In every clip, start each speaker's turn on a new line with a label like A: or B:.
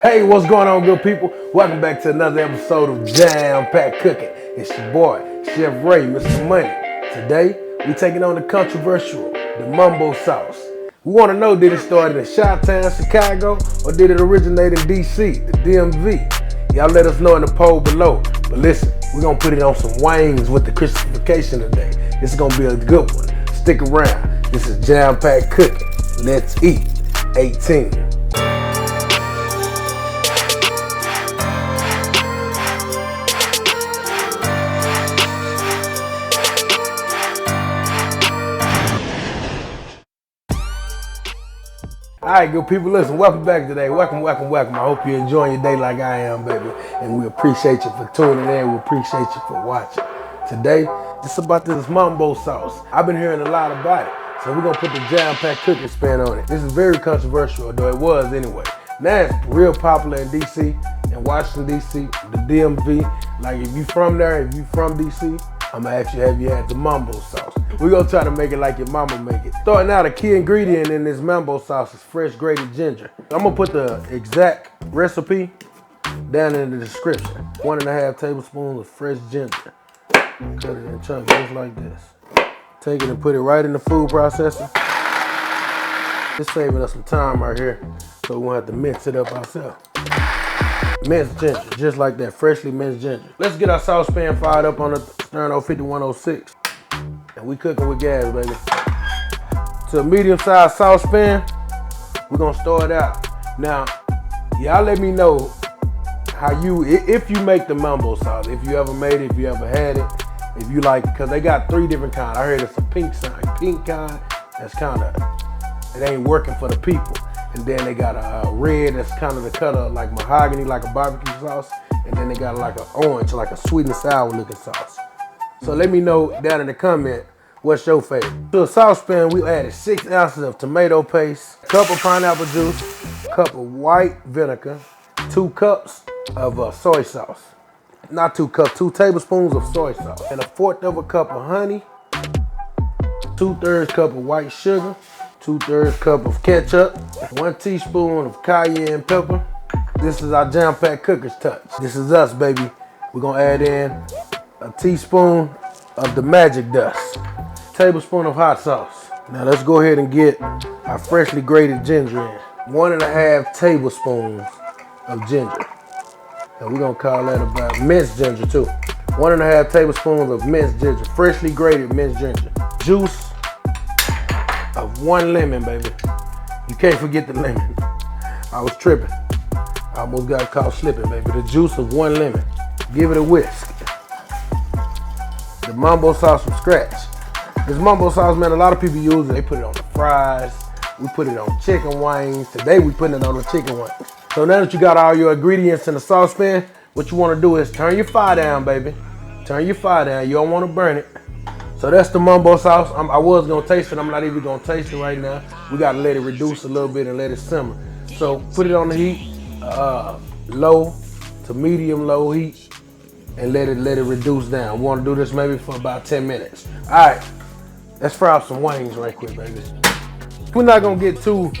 A: Hey, what's going on, good people? Welcome back to another episode of Jam Packed Cooking. It's your boy, Chef Ray, Mr. Money. Today, we taking on the controversial, the Mambo sauce. We want to know, did it start in Chi-Town, Chicago, or did it originate in D.C., the DMV? Y'all let us know in the poll below. But listen, we're going to put it on some wings with the Christification today. This is going to be a good one. Stick around. This is Jam Packed Cooking. Let's eat. 18. Alright, good people, listen, welcome back today. Welcome. I hope you're enjoying your day like I am, baby. And we appreciate you for tuning in. We appreciate you for watching. Today, it's about this Mambo sauce. I've been hearing a lot about it. So we're going to put the Jam Packed Cooking spin on it. This is very controversial, though it was anyway. Now it's real popular in D.C., in Washington, D.C., the DMV. Like if you from there, if you from D.C., I'm gonna ask you, have you had the Mambo sauce? We're gonna try to make it like your mama make it. Starting out, a key ingredient in this Mambo sauce is fresh grated ginger. I'm gonna put the exact recipe down in the description. 1.5 tablespoons of fresh ginger. Cut it in chunks just like this. Take it and put it right in the food processor. It's saving us some time right here, so we won't have to mince it up ourselves. Minced ginger, just like that, freshly minced ginger. Let's get our saucepan fired up on the Sterno 5106. And we cooking with gas, baby. To a medium-sized saucepan, we're gonna start out. Now, y'all let me know how if you make the Mambo sauce, if you ever made it, if you ever had it, if you like, because they got 3 different kinds. I heard it's a pink kind, that's kind of, it ain't working for the people. And then they got a red that's kind of the color like mahogany, like a barbecue sauce. And then they got like an orange, like a sweet and sour looking sauce. So let me know down in the comment, what's your favorite? To a saucepan, we added 6 ounces of tomato paste, a cup of pineapple juice, a cup of white vinegar, 2 cups of soy sauce. Not 2 cups, 2 tablespoons of soy sauce. And 1/4 cup of honey, 2/3 cup of white sugar, 2/3 cup of ketchup, 1 teaspoon of cayenne pepper. This is our Jam Packed Cooker's touch. This is us, baby. We're gonna add in a teaspoon of the magic dust, tablespoon of hot sauce. Now let's go ahead and get our freshly grated ginger in. 1.5 tablespoons of ginger. And we're gonna call that about minced ginger too. 1.5 tablespoons of minced ginger, freshly grated minced ginger. Juice of 1 lemon, baby. You can't forget the lemon. I was tripping. I almost got caught slipping, baby. The juice of 1 lemon. Give it a whisk. The Mambo sauce from scratch. This Mambo sauce, man, a lot of people use it. They put it on the fries. We put it on chicken wings. Today we putting it on the chicken wings. So now that you got all your ingredients in the saucepan, what you want to do is turn your fire down, baby. Turn your fire down. You don't want to burn it. So that's the Mambo sauce. I was gonna taste it. I'm not even gonna taste it right now. We gotta let it reduce a little bit and let it simmer. So put it on the heat, low to medium low heat, and let it reduce down. We wanna do this maybe for about 10 minutes. All right, let's fry up some wings right quick, baby. We're not gonna get too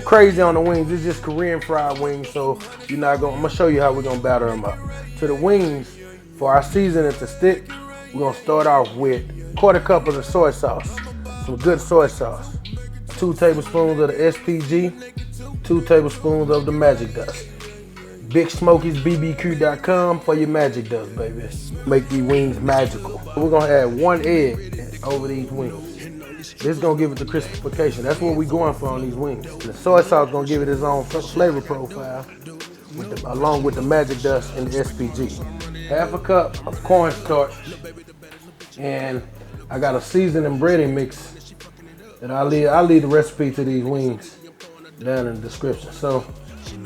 A: crazy on the wings. It's just Korean fried wings, so I'm gonna show you how we're gonna batter them up. To the wings, for our seasoning to stick, we're gonna start off with 1/4 cup of the soy sauce, some good soy sauce, 2 tablespoons of the SPG, 2 tablespoons of the magic dust. BigSmokeysBBQ.com for your magic dust, baby. Make these wings magical. We're gonna add 1 egg over these wings. This is gonna give it the crispification. That's what we're going for on these wings. The soy sauce is gonna give it its own flavor profile along with the magic dust and the SPG. 1/2 cup of cornstarch. And I got a seasoning breading mix that I'll leave the recipe to these wings down in the description. So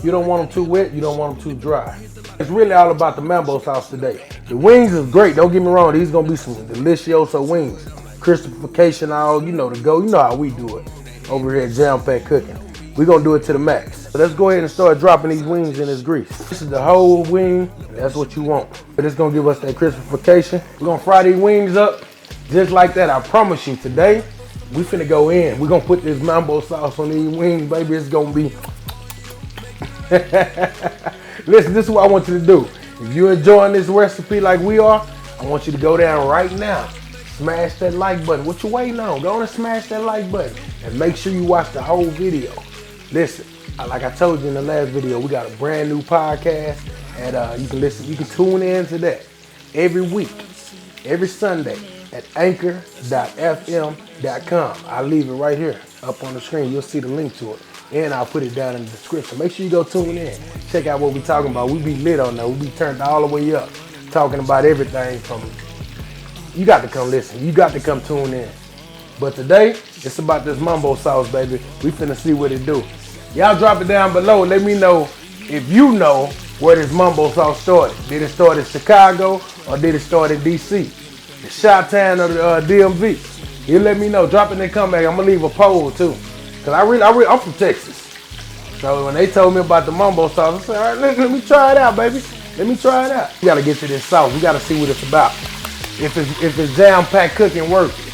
A: you don't want them too wet, you don't want them too dry. It's really all about the Mambo sauce today. The wings is great, don't get me wrong, these gonna be some delicioso wings. Crispification, all, you know, to go. You know how we do it over here at Jam Packed Cooking. We're gonna do it to the max. So let's go ahead and start dropping these wings in this grease. This is the whole wing, and that's what you want. But it's gonna give us that crispification. We're gonna fry these wings up just like that. I promise you, today, we finna go in. We're gonna put this Mambo sauce on these wings, baby. It's gonna be Listen, this is what I want you to do. If you're enjoying this recipe like we are, I want you to go down right now. Smash that like button. What you waiting on? Go on and smash that like button. And make sure you watch the whole video. Listen, like I told you in the last video, we got a brand new podcast. And you can listen, you can tune in to that every week, every Sunday at anchor.fm.com. I'll leave it right here up on the screen. You'll see the link to it. And I'll put it down in the description. Make sure you go tune in. Check out what we're talking about. We be lit on that. We be turned all the way up. Talking about everything from, you got to come listen. You got to come tune in. But today, it's about this Mambo sauce, baby. We finna see what it do. Y'all drop it down below. Let me know if you know where this Mambo sauce started. Did it start in Chicago or did it start in D.C.? The Chi-Town or the DMV? You let me know. Drop it in the comment. I'm gonna leave a poll too. Cause I'm from Texas. So when they told me about the Mambo sauce, I said, all right, let me try it out, baby. Let me try it out. We gotta get to this sauce. We gotta see what it's about. If it's jam-packed cooking worth it.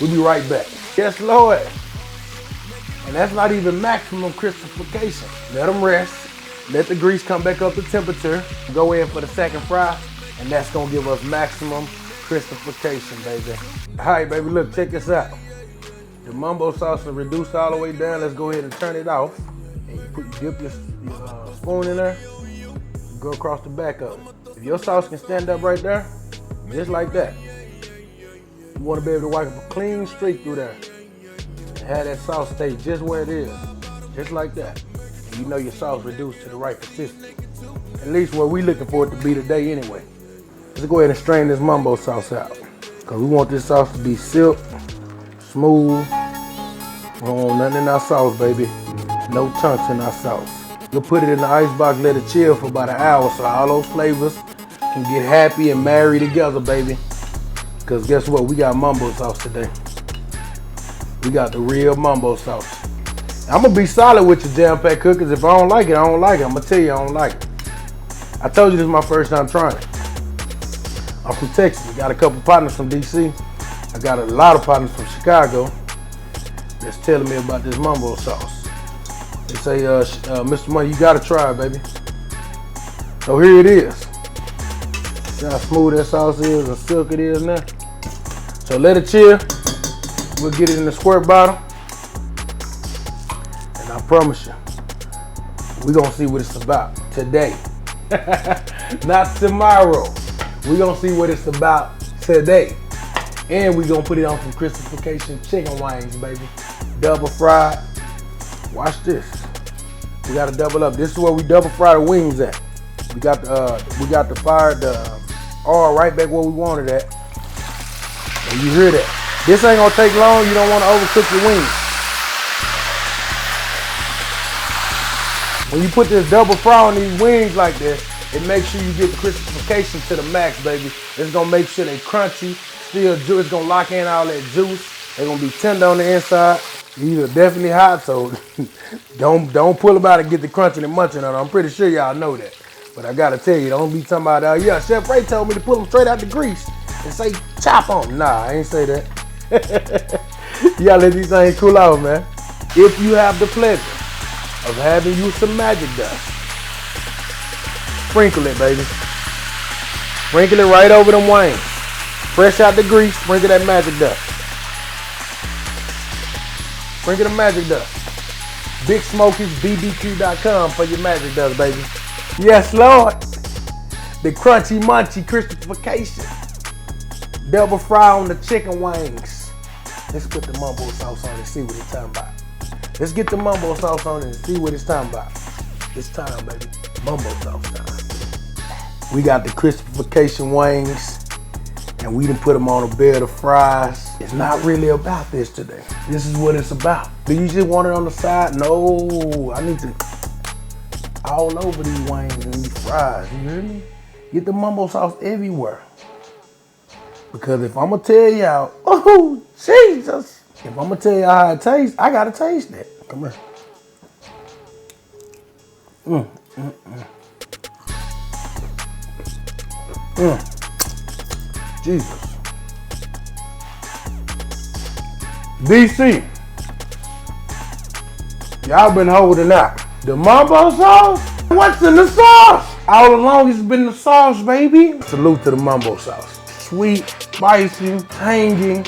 A: We'll be right back. Yes, Lord. And that's not even maximum crispification. Let them rest. Let the grease come back up to temperature. Go in for the second fry. And that's gonna give us maximum crispification, baby. All right, baby, look, check this out. The Mambo sauce is reduced all the way down. Let's go ahead and turn it off. And you dip your spoon in there. Go across the back of it. If your sauce can stand up right there, just like that. You want to be able to wipe a clean streak through there. And have that sauce stay just where it is. Just like that. And you know your sauce reduced to the right consistency. At least what we're looking for it to be today anyway. Let's go ahead and strain this Mambo sauce out. Because we want this sauce to be silk, smooth. We don't want nothing in our sauce, baby. No chunks in our sauce. You'll put it in the ice box, let it chill for about an hour so all those flavors can get happy and marry together, baby. Because guess what? We got Mambo sauce today. We got the real Mambo sauce. I'm going to be solid with your jam-packed cookers. If I don't like it, I don't like it. I'm going to tell you I don't like it. I told you this is my first time trying it. I'm from Texas. I got a couple partners from D.C. I got a lot of partners from Chicago that's telling me about this Mambo sauce. They say, Mr. Money, you gotta try it, baby. So here it is. See how smooth that sauce is and silk it is now? So let it chill. We'll get it in the squirt bottle. And I promise you, we're gonna see what it's about today. Not tomorrow. We're gonna see what it's about today. And we're gonna put it on some crispification chicken wings, baby. Double fried. Watch this. We gotta double up. This is where we double fry the wings at. We got the fire, the oil right back where we wanted at. And you hear that? This ain't gonna take long. You don't wanna overcook your wings. When you put this double fry on these wings like this, it makes sure you get the crispification to the max, baby. It's gonna make sure they crunchy, still juice. It's gonna lock in all that juice. They're gonna be tender on the inside. These are definitely hot, so don't pull them out and get the crunching and munching on them. I'm pretty sure y'all know that. But I gotta tell you, don't be talking about, yeah, Chef Ray told me to pull them straight out the grease and say chop on them. Nah, I ain't say that. You gotta let these things cool out, man. If you have the pleasure of having you some magic dust, sprinkle it, baby. Sprinkle it right over them wings. Fresh out the grease, sprinkle that magic dust. Sprinkle the magic dust. BigSmokeysBBQ.com for your magic dust, baby. Yes, Lord. The crunchy, munchy crispification. Double fry on the chicken wings. Let's put the Mambo sauce on and see what it's talking about. Let's get the Mambo sauce on and see what it's talking about. It's time, baby. Mambo sauce time. We got the crispification wings. And we done put them on a bed of fries. It's not really about this today. This is what it's about. Do you just want it on the side? No, I need to all over these wings and these fries, you hear me? Get the Mambo sauce everywhere. Because if I'm gonna tell y'all, oh, Jesus. If I'm gonna tell y'all how it tastes, I gotta taste it. Come here. Jesus. D.C. Y'all been holding out. The Mambo sauce? What's in the sauce? All along it's been the sauce, baby. Salute to the Mambo sauce. Sweet, spicy, tangy.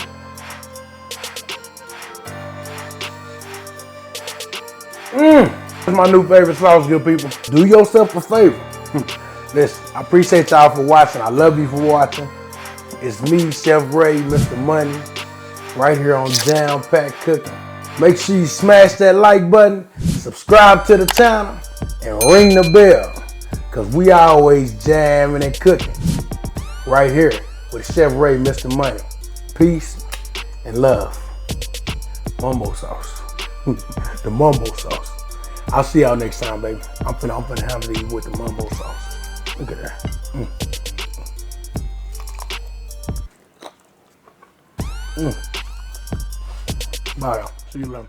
A: It's my new favorite sauce, good people. Do yourself a favor. Listen, I appreciate y'all for watching. I love you for watching. It's me, Chef Ray, Mr. Money, right here on Jam Packed Cooking. Make sure you smash that like button, subscribe to the channel, and ring the bell, because we always jamming and cooking right here with Chef Ray, Mr. Money. Peace and love. Mumbo sauce. The Mumbo sauce. I'll see y'all next time, baby. I'm finna handle these with the Mumbo sauce. Look at that. Bye, y'all. See you later.